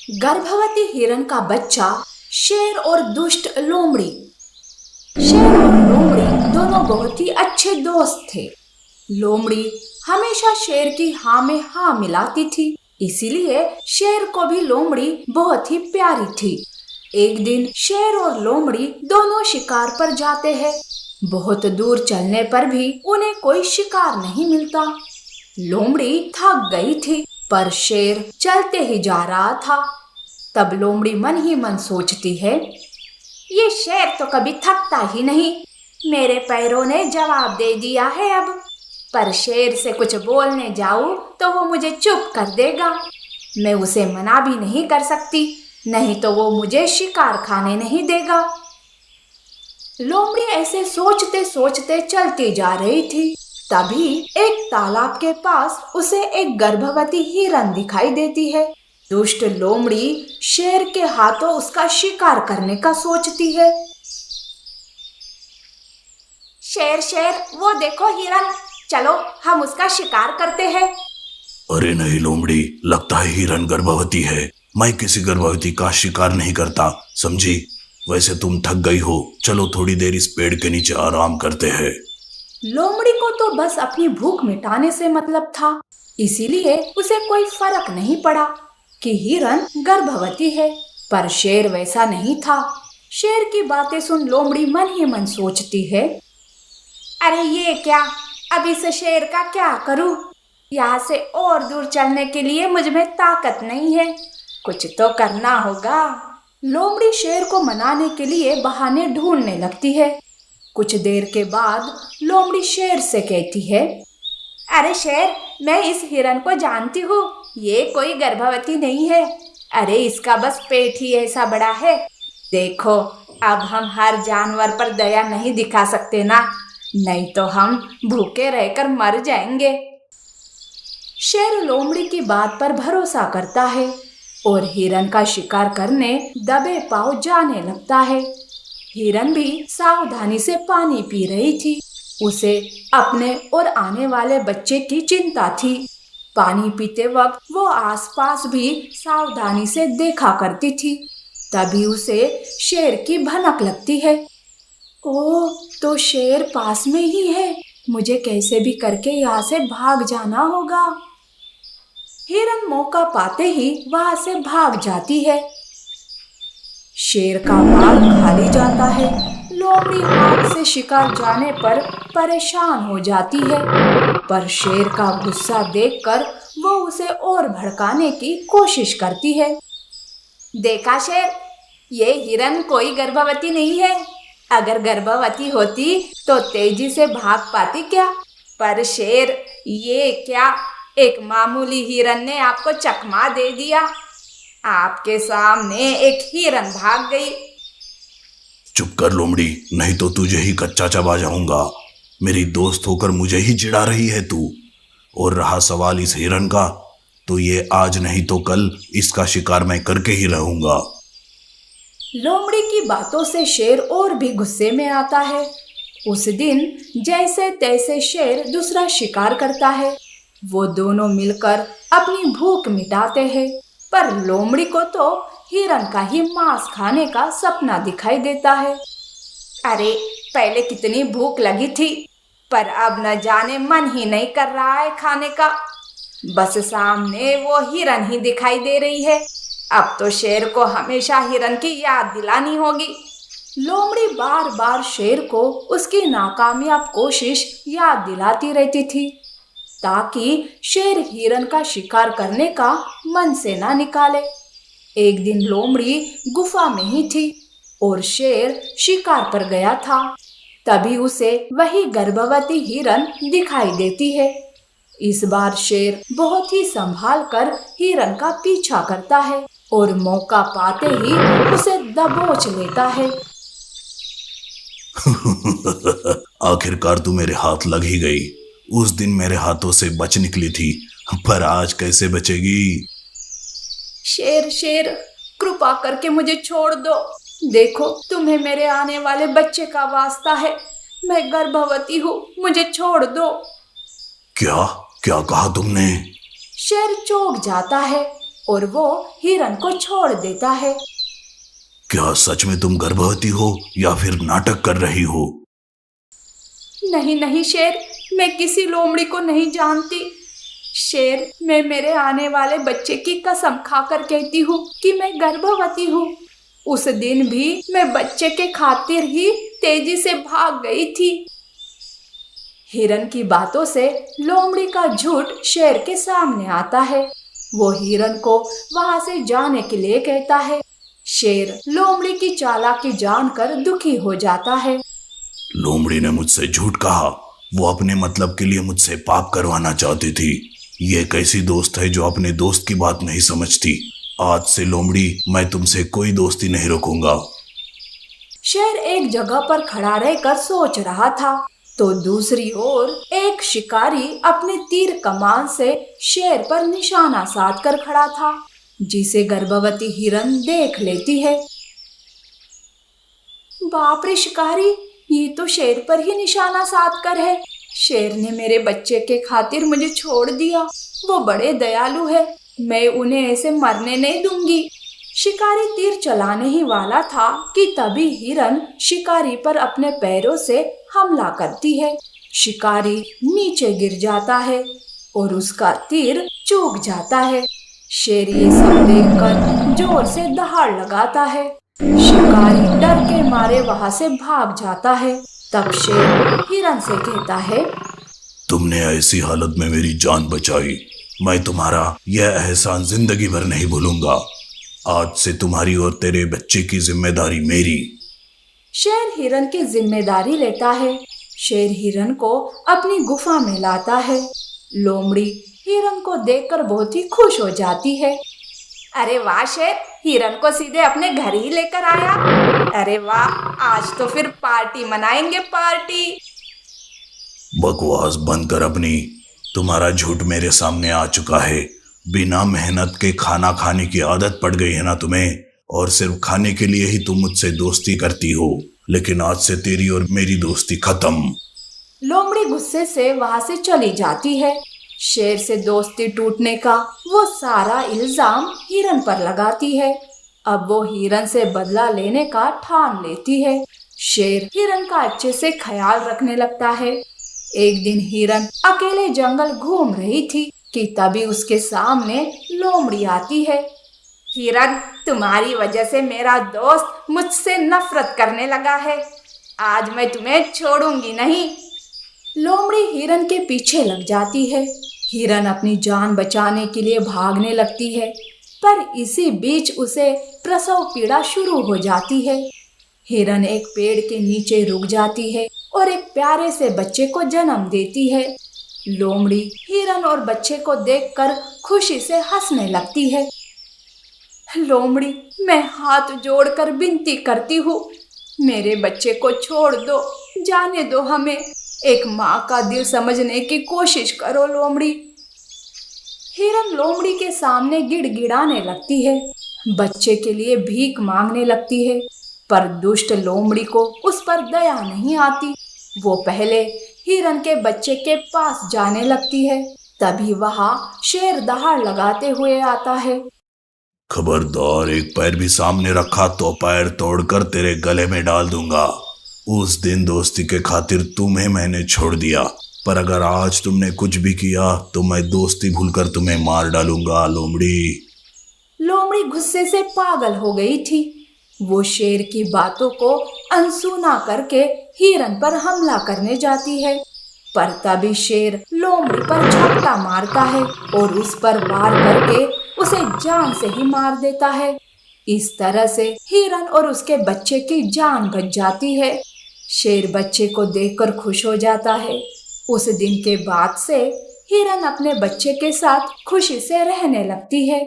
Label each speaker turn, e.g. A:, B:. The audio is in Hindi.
A: गर्भवती हिरन का बच्चा, शेर और दुष्ट लोमड़ी। शेर और लोमड़ी दोनों बहुत ही अच्छे दोस्त थे। लोमड़ी हमेशा शेर की हाँ में हाँ मिलाती थी, इसीलिए शेर को भी लोमड़ी बहुत ही प्यारी थी। एक दिन शेर और लोमड़ी दोनों शिकार पर जाते हैं। बहुत दूर चलने पर भी उन्हें कोई शिकार नहीं मिलता। लोमड़ी थक गई थी, पर शेर चलते ही जा रहा था। तब लोमड़ी मन ही मन सोचती है, ये शेर तो कभी थकता ही नहीं, मेरे पैरों ने जवाब दे दिया है अब। पर शेर से कुछ बोलने जाऊं तो वो मुझे चुप कर देगा। मैं उसे मना भी नहीं कर सकती, नहीं तो वो मुझे शिकार खाने नहीं देगा। लोमड़ी ऐसे सोचते सोचते चलती जा रही थी। तभी एक तालाब के पास उसे एक गर्भवती हिरन दिखाई देती है। दुष्ट लोमड़ी शेर के हाथों उसका शिकार करने का सोचती है। शेर शेर, वो देखो हिरन, चलो हम उसका शिकार करते हैं।
B: अरे नहीं लोमड़ी, लगता है हिरन गर्भवती है। मैं किसी गर्भवती का शिकार नहीं करता, समझी। वैसे तुम थक गई हो, चलो थोड़ी देर इस पेड़ के नीचे आराम करते हैं।
A: लोमड़ी को तो बस अपनी भूख मिटाने से मतलब था, इसीलिए उसे कोई फर्क नहीं पड़ा कि हिरन गर्भवती है। पर शेर वैसा नहीं था। शेर की बातें सुन लोमड़ी मन ही मन सोचती है, अरे ये क्या, अब इस शेर का क्या करूं? यहाँ से और दूर चलने के लिए मुझ में ताकत नहीं है, कुछ तो करना होगा। लोमड़ी शेर को मनाने के लिए बहाने ढूंढने लगती है। कुछ देर के बाद लोमड़ी शेर से कहती है, अरे शेर, मैं इस हिरन को जानती हूँ, ये कोई गर्भवती नहीं है। अरे इसका बस पेट ही ऐसा बड़ा है। देखो, अब हम हर जानवर पर दया नहीं दिखा सकते ना, नहीं तो हम भूखे रहकर मर जाएंगे। शेर लोमड़ी की बात पर भरोसा करता है और हिरन का शिकार करने दबे पांव जाने लगता है। हिरन भी सावधानी से पानी पी रही थी। उसे अपने और आने वाले बच्चे की चिंता थी। पानी पीते वक्त वो आसपास भी सावधानी से देखा करती थी। तभी उसे शेर की भनक लगती है। ओह, तो शेर पास में ही है, मुझे कैसे भी करके यहाँ से भाग जाना होगा। हिरन मौका पाते ही वहां से भाग जाती है। शेर का मार खाली जाता है। लोमड़ी हाथ से शिकार जाने पर परेशान हो जाती है, पर शेर का गुस्सा देखकर वो उसे और भड़काने की कोशिश करती है। देखा शेर, ये हिरन कोई गर्भवती नहीं है। अगर गर्भवती होती तो तेजी से भाग पाती क्या? पर शेर, ये क्या, एक मामूली हिरन ने आपको चकमा दे दिया। आपके सामने एक हिरन भाग गई।
B: चुप कर लोमड़ी, नहीं तो तुझे ही कच्चा चबा जाऊंगा। मेरी दोस्त होकर मुझे ही चिढ़ा रही है तू। और रहा सवाल इस हिरन का, तो ये आज नहीं तो कल इसका शिकार मैं करके ही रहूंगा।
A: लोमड़ी की बातों से शेर और भी गुस्से में आता है। उस दिन जैसे तैसे शेर दूसरा शिकार करता है। वो दोनों मिलकर अपनी भूख मिटाते हैं, पर लोमड़ी को तो हिरन का ही मांस खाने का सपना दिखाई देता है। अरे, पहले कितनी भूख लगी थी, पर अब न जाने मन ही नहीं कर रहा है खाने का। बस सामने वो हिरन ही दिखाई दे रही है। अब तो शेर को हमेशा हिरन की याद दिलानी होगी। लोमड़ी बार बार शेर को उसकी नाकामयाब कोशिश याद दिलाती रहती थी, ताकि शेर हिरन का शिकार करने का मन से ना निकाले। एक दिन लोमड़ी गुफा में ही थी और शेर शिकार पर गया था। तभी उसे वही गर्भवती हिरन दिखाई देती है। इस बार शेर बहुत ही संभाल कर हिरन का पीछा करता है और मौका पाते ही उसे दबोच लेता है।
B: आखिरकार तू मेरे हाथ लग ही गई। उस दिन मेरे हाथों से बच निकली थी, पर आज कैसे बचेगी?
A: शेर शेर, कृपा करके मुझे छोड़ दो। देखो, तुम्हें मेरे आने वाले बच्चे का वास्ता है, मैं गर्भवती हूँ, मुझे छोड़ दो।
B: क्या क्या कहा तुमने?
A: शेर चौंक जाता है। और वो हिरन को छोड़ देता है।
B: क्या सच में तुम गर्भवती हो या फिर नाटक कर रही हो?
A: नहीं नहीं शेर, मैं किसी लोमड़ी को नहीं जानती। शेर, मैं मेरे आने वाले बच्चे की कसम खाकर कहती हूँ कि मैं गर्भवती हूँ। उस दिन भी मैं बच्चे के खातिर ही तेजी से भाग गई थी। हिरन की बातों से लोमड़ी का झूठ शेर के सामने आता है। वो हिरन को वहां से जाने के लिए कहता है। शेर लोमड़ी की चालाकी जानकर दुखी हो जाता है।
B: लोमड़ी ने मुझसे झूठ कहा। वो अपने मतलब के लिए मुझसे पाप करवाना चाहती थी। ये कैसी दोस्त है जो अपने दोस्त की बात नहीं समझती। आज से लोमड़ी, मैं तुमसे कोई दोस्ती नहीं रखूंगा।
A: शेर एक जगह पर खड़ा रहकर सोच रहा था तो दूसरी ओर एक शिकारी अपने तीर कमान से शेर पर निशाना साध कर खड़ा था, जिसे गर्भवती हिरन देख लेती है। बाप रे शिकारी, ये तो शेर पर ही निशाना साध कर है। शेर ने मेरे बच्चे के खातिर मुझे छोड़ दिया। वो बड़े दयालु है, मैं उन्हें ऐसे मरने नहीं दूंगी। शिकारी तीर चलाने ही वाला था कि तभी हिरन शिकारी पर अपने पैरों से हमला करती है। शिकारी नीचे गिर जाता है और उसका तीर चूक जाता है। शेर ये सब देखकर जोर से दहाड़ लगाता है। शिकारी डर के मारे वहां से भाग जाता है। तब शेर हिरन से कहता है,
B: तुमने ऐसी हालत में मेरी जान बचाई। मैं तुम्हारा यह एहसान जिंदगी भर नहीं भूलूंगा। आज से तुम्हारी और तेरे बच्चे की जिम्मेदारी मेरी।
A: शेर हिरन की जिम्मेदारी लेता है। शेर हिरन को अपनी गुफा में लाता है। लोमड़ी हिरन को देखकर बहुत ही खुश हो जाती है। अरे वाह शेर, हिरन को सीधे अपने घर ही लेकर आया। अरे वाह, आज तो फिर पार्टी मनाएंगे, पार्टी।
B: बकवास बंद कर अपनी। तुम्हारा झूठ मेरे सामने आ चुका है। बिना मेहनत के खाना खाने की आदत पड़ गई है ना तुम्हें, और सिर्फ खाने के लिए ही तुम मुझसे दोस्ती करती हो। लेकिन आज से तेरी और मेरी दोस्ती खत्म।
A: लोमड़ी गुस्से से वहां से चली जाती है। शेर से दोस्ती टूटने का वो सारा इल्जाम हिरन पर लगाती है। अब वो हिरन से बदला लेने का ठान लेती है। शेर हिरन का अच्छे से ख्याल रखने लगता है। एक दिन हिरन अकेले जंगल घूम रही थी कि तभी उसके सामने लोमड़ी आती है। हिरन, तुम्हारी वजह से मेरा दोस्त मुझसे नफरत करने लगा है। आज मैं तुम्हें छोड़ूंगी नहीं। लोमड़ी हिरन के पीछे लग जाती है। हिरन अपनी जान बचाने के लिए भागने लगती है, पर इसी बीच उसे प्रसव पीड़ा शुरू हो जाती है। हिरन एक पेड़ के नीचे रुक जाती है और एक प्यारे से बच्चे को जन्म देती है। लोमड़ी हिरन और बच्चे को देखकर खुशी से हंसने लगती है। लोमड़ी, मैं हाथ जोड़कर विनती करती हूँ, मेरे बच्चे को छोड़ दो, जाने दो हमें। एक माँ का दिल समझने की कोशिश करो लोमड़ी। हिरन लोमड़ी के सामने गिड़गिड़ाने लगती है, बच्चे के लिए भीख मांगने लगती है, पर दुष्ट लोमड़ी को उस पर दया नहीं आती। वो पहले हिरन के बच्चे के पास जाने लगती है। तभी वहां शेर दहाड़ लगाते हुए आता है।
B: खबरदार, एक पैर भी सामने रखा तो पैर तोड़कर तेरे गले में डाल दूंगा। उस दिन दोस्ती के खातिर तुम्हें मैंने छोड़ दिया, पर अगर आज तुमने कुछ भी किया तो मैं दोस्ती भूलकर तुम्हें मार डालूंगा। लोमड़ी।
A: लोमड़ी गुस्से से पागल हो गई थी। वो शेर की बातों को अनसुना करके हिरन पर हमला करने जाती है, पर तभी शेर लोमड़ी पर झपटा मारता है और उस पर वार करके उसे जान से ही मार देता है। इस तरह से हिरन और उसके बच्चे की जान बच जाती है। शेर बच्चे को देखकर खुश हो जाता है। उस दिन के बाद से हिरन अपने बच्चे के साथ खुशी से रहने लगती है।